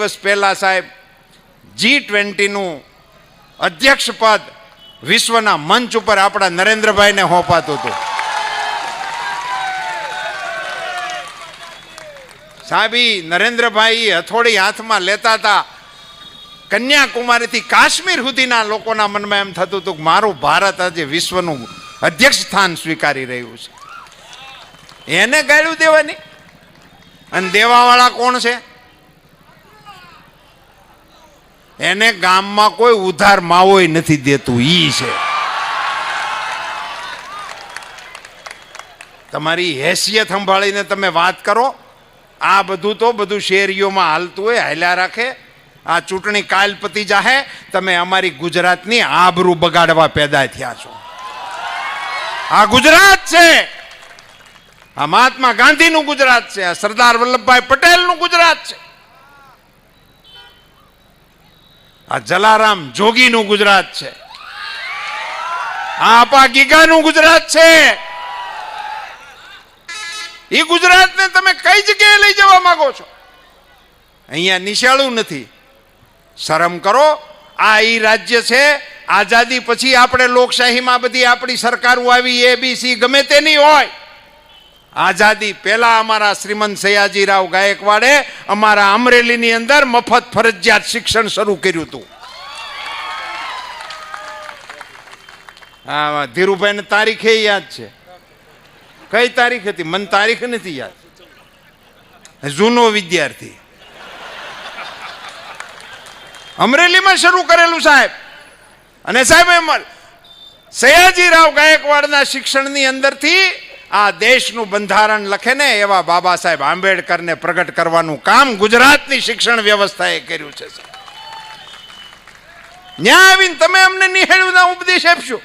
દિવસ પહેલા સાહેબ G20નું અધ્યક્ષ પદ વિશ્વના મંચ ઉપર આપણા નરેન્દ્રભાઈને સોંપાતું હતું. સાહેબ નરેન્દ્રભાઈ હથોડી હાથમાં લેતા હતા, કન્યાકુમારીથી કાશ્મીર સુધીના લોકોના મનમાં એમ થતું હતું કે મારું ભારત આજે વિશ્વનું અધ્યક્ષ સ્થાન સ્વીકારી રહ્યું છે. એને ગાળ્યું દેવાની, અને દેવાવાળા કોણ છે? એને ગામમાં કોઈ ઉધાર માવોય નથી દેતું, ઈ છે. તમારી હેસિયત સંભાળીને તમે વાત કરો. આ બધું શેરીઓમાં હાલતું હોય, હાલ્યા રાખે. આ ચૂંટણી કાલ પતી જાહે, તમે અમારી ગુજરાતની આબરૂ બગાડવા પેદા થયા છો. આ ગુજરાત છે, આ મહાત્મા ગાંધીનું ગુજરાત છે, આ સરદાર વલ્લભભાઈ પટેલનું ગુજરાત છે, આ જલારામ જોગીનું ગુજરાત છે, આ આપા ગીગાનું ગુજરાત છે. એ ગુજરાતને તમે કઈ જગ્યાએ લઈ જવા માંગો છો? અહીંયા નિશાળું નથી. શરમ કરો. આ ઈ રાજ્ય છે. આઝાદી પછી આપણે લોકશાહીમાં બધી આપણી સરકારો આવી, ABC ગમે તેની હોય. આઝાદી પહેલા અમારા શ્રીમંત સયાજીરાવ ગાયકવાડે અમારા અમરેલીની અંદર મફત ફરજિયાત શિક્ષણ શરૂ કર્યું હતું. હા, ધીરુભાઈને તારીખે યાદ છે. કઈ તારીખ હતી? મને તારીખ નથી યાદ. જૂનો વિદ્યાર્થી. અમરેલીમાં શરૂ કરેલું સાહેબ. અને સાહેબ સયાજીરાવ ગાયકવાડના શિક્ષણની અંદરથી આ દેશનું બંધારણ લખે ને એવા બાબા સાહેબ આંબેડકરને પ્રગટ કરવાનું કામ ગુજરાતની શિક્ષણ વ્યવસ્થાએ કર્યું છે. ન્યા આવીને તમે અમને નિહાળ્યું ઉપદેશ આપશો.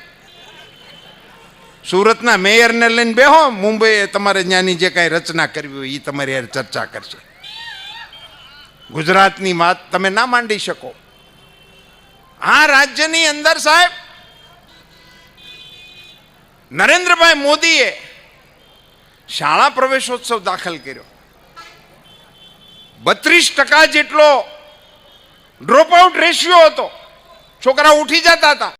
સુરતના મેયરને લઈને બેહો, મુંબઈ તમારે ત્યાંની જે કાંઈ રચના કરવી હોય એ તમારી યાર ચર્ચા કરશે. ગુજરાતની વાત તમે ના માંડી શકો. આ રાજ્યની અંદર સાહેબ નરેન્દ્રભાઈ મોદીએ શાળા પ્રવેશોત્સવ દાખલ કર્યો. 32% જેટલો ડ્રોપ આઉટ રેશિયો હતો. છોકરા ઉઠી જતા હતા.